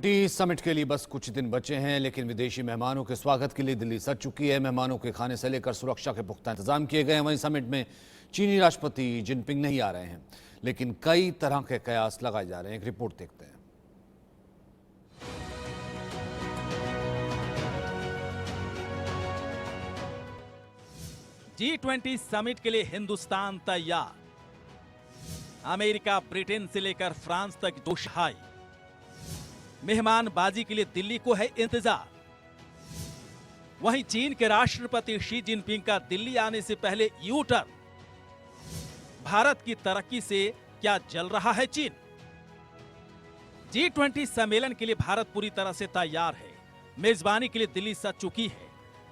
G20 summit के लिए बस कुछ दिन बचे हैं, लेकिन विदेशी मेहमानों के स्वागत के लिए दिल्ली सज चुकी है। मेहमानों के खाने से लेकर सुरक्षा के पुख्ता इंतजाम किए गए हैं। वहीं समिट में चीनी राष्ट्रपति जिनपिंग नहीं आ रहे हैं, लेकिन कई तरह के कयास लगाए जा रहे हैं। एक रिपोर्ट देखते हैं। G20 समिट के लिए हिंदुस्तान तैयार। अमेरिका, ब्रिटेन से लेकर फ्रांस तक जोश हाई। मेहमानबाजी के लिए दिल्ली को है इंतजार। वहीं चीन के राष्ट्रपति शी जिनपिंग का दिल्ली आने से पहले यू टर्न। भारत की तरक्की से क्या जल रहा है चीन? G20 सम्मेलन के लिए भारत पूरी तरह से तैयार है। मेजबानी के लिए दिल्ली सज चुकी है।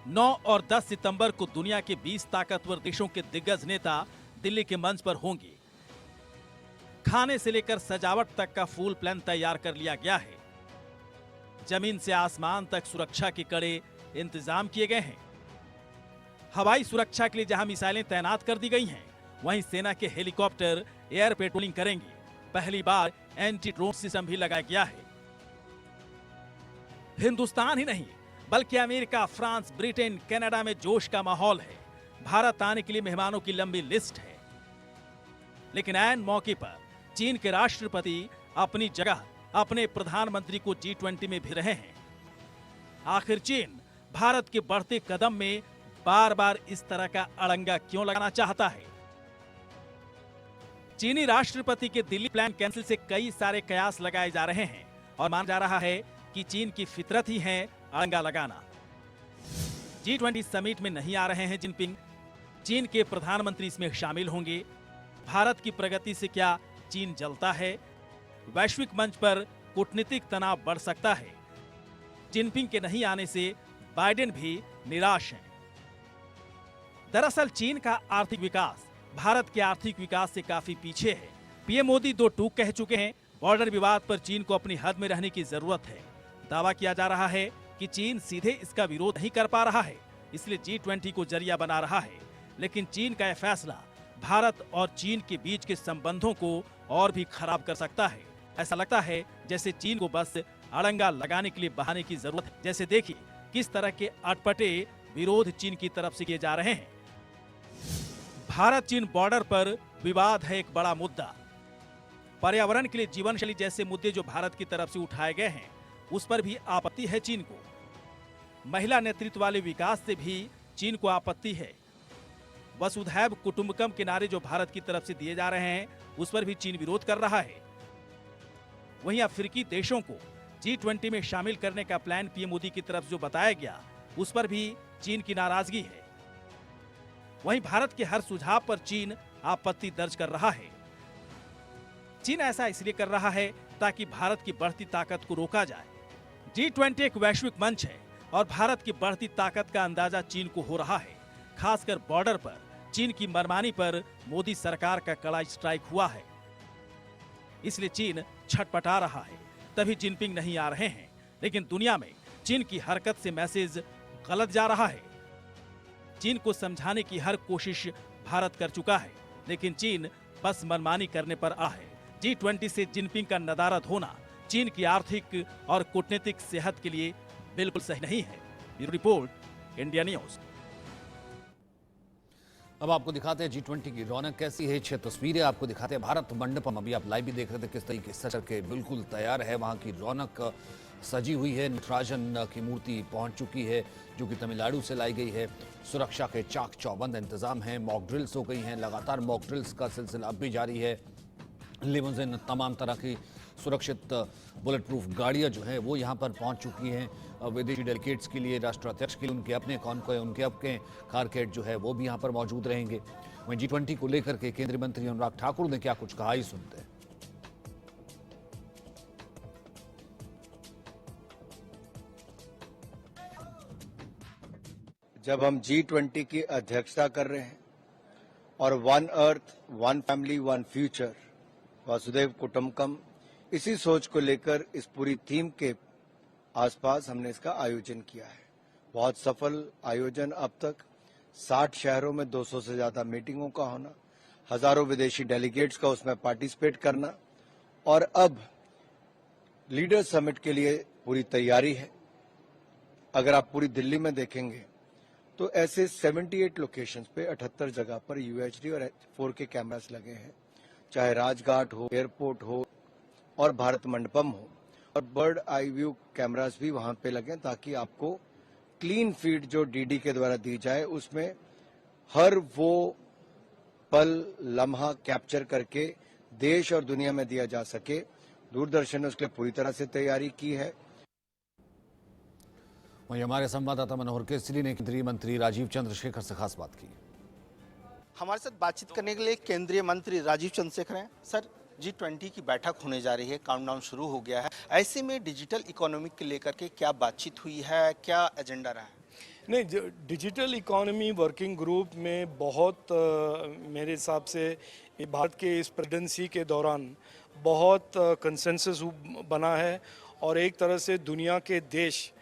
9 और 10 सितंबर को दुनिया के 20 ताकतवर देशों के दिग्गज नेता दिल्ली के मंच पर होंगे। खाने से लेकर सजावट तक का फुल प्लान तैयार कर लिया गया है। जमीन से आसमान तक सुरक्षा के कड़े इंतजाम किए गए हैं। हवाई सुरक्षा के लिए जहां मिसाइलें तैनात कर दी गई हैं, वहीं सेना के हेलीकॉप्टर एयर पेट्रोलिंग करेंगे। पहली बार एंटी ड्रोन सिस्टम भी लगाया गया है। हिंदुस्तान ही नहीं, बल्कि अमेरिका, फ्रांस, ब्रिटेन, कनाडा में जोश का माहौल है। भारत आने के लिए मेहमानों की लंबी लिस्ट है। लेकिन ऐन मौके पर चीन के राष्ट्रपति अपनी जगह अपने प्रधानमंत्री को G20 में भी रहे हैं। आखिर चीन भारत के बढ़ते कदम में बार बार इस तरह का अड़ंगा क्यों लगाना चाहता है? चीनी राष्ट्रपति के दिल्ली प्लान कैंसिल से कई सारे कयास लगाए जा रहे हैं और माना जा रहा है कि चीन की फितरत ही है अड़ंगा लगाना। G20 समिट में नहीं आ रहे हैं जिनपिंग। चीन के प्रधानमंत्री इसमें शामिल होंगे। भारत की प्रगति से क्या चीन जलता है? वैश्विक मंच पर कूटनीतिक तनाव बढ़ सकता है। जिनपिंग के नहीं आने से बाइडेन भी निराश हैं। दरअसल चीन का आर्थिक विकास भारत के आर्थिक विकास से काफी पीछे है। पीएम मोदी 2 टूक कह चुके हैं। बॉर्डर विवाद पर चीन को अपनी हद में रहने की जरूरत है। दावा किया जा रहा है कि चीन सीधे इसका विरोध नहीं कर पा रहा है, इसलिए G20 को जरिया बना रहा है। लेकिन चीन का यह फैसला भारत और चीन के बीच के संबंधों को और भी खराब कर सकता है। ऐसा लगता है जैसे चीन को बस अड़ंगा लगाने के लिए बहाने की जरूरत है। जैसे देखिए किस तरह के अटपटे विरोध चीन की तरफ से किए जा रहे हैं। भारत चीन बॉर्डर पर विवाद है एक बड़ा मुद्दा। पर्यावरण के लिए जीवन शैली जैसे मुद्दे जो भारत की तरफ से उठाए गए हैं, उस पर भी आपत्ति है चीन को। महिला नेतृत्व वाले विकास से भी चीन को आपत्ति है। वसुधैव कुटुंबकम के नारे जो भारत की तरफ से दिए जा रहे हैं, उस पर भी चीन विरोध कर रहा है। वहीं अफ्रीकी देशों को G20 में शामिल करने का प्लान पीएम मोदी की तरफ जो बताया गया, उस पर भी चीन की नाराजगी है। वहीं भारत के हर सुझाव पर चीन आपत्ति दर्ज कर रहा है। चीन ऐसा इसलिए कर रहा है ताकि भारत की बढ़ती ताकत को रोका जाए। G20 एक वैश्विक मंच है और भारत की बढ़ती ताकत का अंदाजा चीन को हो रहा है। खासकर बॉर्डर पर चीन की मनमानी पर मोदी सरकार का कड़ा स्ट्राइक हुआ है, इसलिए चीन छटपटा रहा है। तभी जिनपिंग नहीं आ रहे हैं। लेकिन दुनिया में चीन की हरकत से मैसेज गलत जा रहा है। चीन को समझाने की हर कोशिश भारत कर चुका है, लेकिन चीन बस मनमानी करने पर आ है। G20 से जिनपिंग का नदारद होना चीन की आर्थिक और कूटनीतिक सेहत के लिए बिल्कुल सही नहीं है। Bureau report, India news. अब आपको दिखाते हैं G20 की रौनक कैसी है। 6 तस्वीरें आपको दिखाते हैं भारत मंडपम। अभी आप लाइव भी देख रहे थे किस तरीके से सज के बिल्कुल तैयार है। वहाँ की रौनक सजी हुई है। नटराजन की मूर्ति पहुंच चुकी है, जो कि तमिलनाडु से लाई गई है। सुरक्षा के चाक चौबंद इंतजाम हैं। मॉक ड्रिल्स हो गई हैं। लगातार मॉक ड्रिल्स का सिलसिला अब भी जारी है। लिमोजिन, तमाम तरह की सुरक्षित बुलेट प्रूफ गाड़ियाँ जो है वो यहाँ पर पहुँच चुकी हैं। विदेशी डेलीगेट्स के लिए, राष्ट्राध्यक्ष के लिए उनके अपने कॉन्वॉय, उनके अपने कारकेट जो है वो भी यहाँ पर मौजूद रहेंगे। वहीं G20 को लेकर के केंद्रीय मंत्री अनुराग ठाकुर ने क्या कुछ कहा, ही सुनते हैं। जब हम G20 की अध्यक्षता कर रहे हैं और one earth, one family, one future, वसुधैव कुटुंबकम, इसी सोच को लेकर इस पूरी थीम के आसपास हमने इसका आयोजन किया है। बहुत सफल आयोजन अब तक। 60 शहरों में 200 से ज्यादा मीटिंगों का होना, हजारों विदेशी डेलीगेट्स का उसमें पार्टिसिपेट करना, और अब लीडर समिट के लिए पूरी तैयारी है। अगर आप पूरी दिल्ली में देखेंगे तो ऐसे 78 लोकेशंस पे 78 जगह पर यूएचडी और 4K कैमरास लगे हैं, चाहे राजघाट हो, एयरपोर्ट हो और भारत मंडपम हो, और बर्ड आई व्यू कैमरास भी वहां पे लगे ताकि आपको क्लीन फीड जो डीडी के द्वारा दी जाए उसमें हर वो पल लम्हा कैप्चर करके देश और दुनिया में दिया जा सके। दूरदर्शन ने उसके लिए पूरी तरह से तैयारी की है। वहीं हमारे संवाददाता मनोहर केसरी ने केंद्रीय मंत्री राजीव चंद्रशेखर से खास बात की। हमारे साथ बातचीत करने के लिए केंद्रीय मंत्री राजीव चंद्रशेखर हैं। सर, G20 की बैठक होने जा रही है, काउंटडाउन शुरू हो गया है। ऐसे में डिजिटल इकोनॉमी को लेकर के क्या बातचीत हुई है, क्या एजेंडा रहा है? नहीं, डिजिटल इकोनॉमी वर्किंग ग्रुप में बहुत मेरे हिसाब से भारत के इस प्रेसिडेंसी के दौरान बहुत कंसेंसस बना है, और एक तरह से दुनिया के देश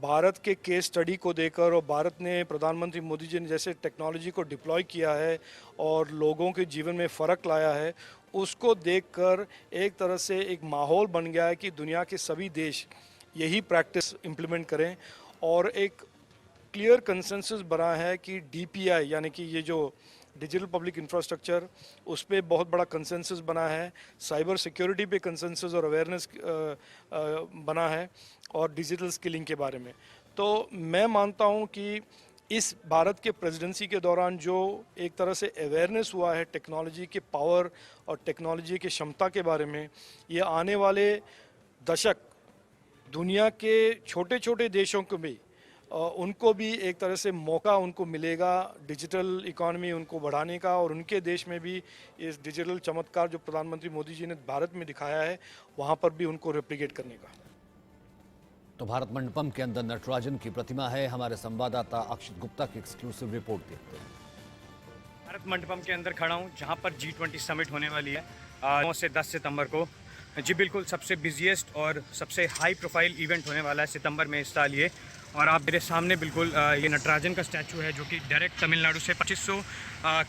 भारत के केस स्टडी को देकर, और भारत ने, प्रधानमंत्री मोदी जी ने जैसे टेक्नोलॉजी को डिप्लॉय किया है और लोगों के जीवन में फ़र्क लाया है, उसको देखकर एक तरह से एक माहौल बन गया है कि दुनिया के सभी देश यही प्रैक्टिस इम्प्लीमेंट करें। और एक क्लियर कंसेंसस बना है कि DPI यानी कि ये जो डिजिटल पब्लिक इंफ्रास्ट्रक्चर, उस पर बहुत बड़ा कंसेंसस बना है, साइबर सिक्योरिटी पे कंसेंसस और अवेयरनेस बना है, और डिजिटल स्किलिंग के बारे में। तो मैं मानता हूँ कि इस भारत के प्रेसिडेंसी के दौरान जो एक तरह से अवेयरनेस हुआ है टेक्नोलॉजी के पावर और टेक्नोलॉजी की क्षमता के बारे में, ये आने वाले दशक दुनिया के छोटे छोटे देशों को भी उनको भी एक तरह से मौका उनको मिलेगा डिजिटल इकॉनमी उनको बढ़ाने का, और उनके देश में भी इस डिजिटल चमत्कार जो प्रधानमंत्री मोदी जी ने भारत में दिखाया है वहाँ पर भी उनको रेप्लिकेट करने का। तो भारत मंडपम के अंदर नटराजन की प्रतिमा है। हमारे संवाददाता अक्षित गुप्ता की एक्सक्लूसिव रिपोर्ट देखते हैं। भारत मंडपम के अंदर खड़ा हूँ जहाँ पर G20 समिट होने वाली है 9 से 10 सितंबर को। जी बिल्कुल, सबसे बिजिएस्ट और सबसे हाई प्रोफाइल इवेंट होने वाला है सितंबर में इस साल ये। और आप मेरे सामने बिल्कुल ये नटराजन का स्टैचू है जो कि डायरेक्ट तमिलनाडु से 2500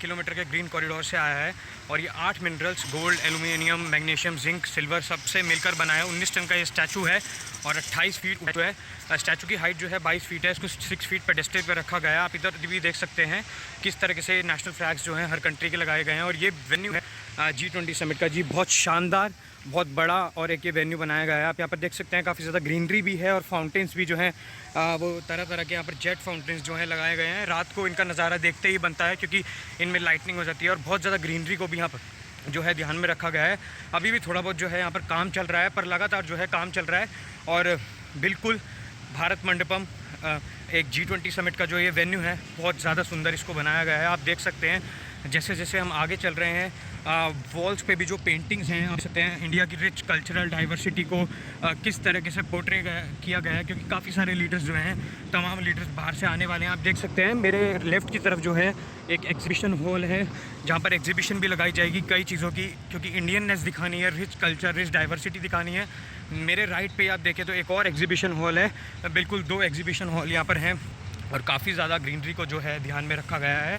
किलोमीटर के ग्रीन कॉरिडोर से आया है, और ये 8 minerals gold, aluminium, magnesium, zinc, silver सबसे मिलकर बना है। 19 टन का ये स्टैचू है और 28 फीट जो है। स्टैचू की हाइट जो है 22 फीट है। इसको 6 फीट पेडेस्टल पर रखा गया है। आप इधर भी देख सकते हैं किस तरीके से नेशनल फ्लैग्स जो हैं हर कंट्री के लगाए गए हैं। और ये वेन्यू है G20 समिट का जी, बहुत शानदार, बहुत बड़ा और एक ये वेन्यू बनाया गया है। आप यहाँ पर देख सकते हैं काफ़ी ज़्यादा ग्रीनरी भी है, और फाउंटेन्स भी जो हैं वो तरह तरह के यहाँ पर जेट फाउंटेन्स जो हैं लगाए गए हैं। रात को इनका नज़ारा देखते ही बनता है क्योंकि इनमें लाइटनिंग हो जाती है, और बहुत ज़्यादा ग्रीनरी को भी यहाँ पर जो है ध्यान में रखा गया है। अभी भी थोड़ा बहुत जो है यहाँ पर काम चल रहा है, पर लगातार जो है काम चल रहा है। और बिल्कुल भारत मंडपम एक G20 समिट का जो ये वेन्यू है बहुत ज़्यादा सुंदर इसको बनाया गया है। आप देख सकते हैं जैसे जैसे हम आगे चल रहे हैं वॉल्स पे भी जो पेंटिंग्स हैं आप सकते हैं इंडिया की रिच कल्चरल डाइवर्सिटी को किस तरीके से पोर्ट्रे किया गया है, क्योंकि काफ़ी सारे लीडर्स जो हैं, तमाम लीडर्स बाहर से आने वाले हैं। आप देख सकते हैं मेरे लेफ़्ट की तरफ जो है एक एग्जीबिशन हॉल है जहाँ पर एग्जीबिशन भी लगाई जाएगी कई चीज़ों की, क्योंकि इंडियननेस दिखानी है, रिच कल्चर, रिच डाइवर्सिटी दिखानी है। मेरे राइट पे आप देखें तो एक और एग्जीबिशन हॉल है, बिल्कुल 2 एग्जीबिशन हॉल यहाँ पर हैं, और काफ़ी ज़्यादा ग्रीनरी को जो है ध्यान में रखा गया है।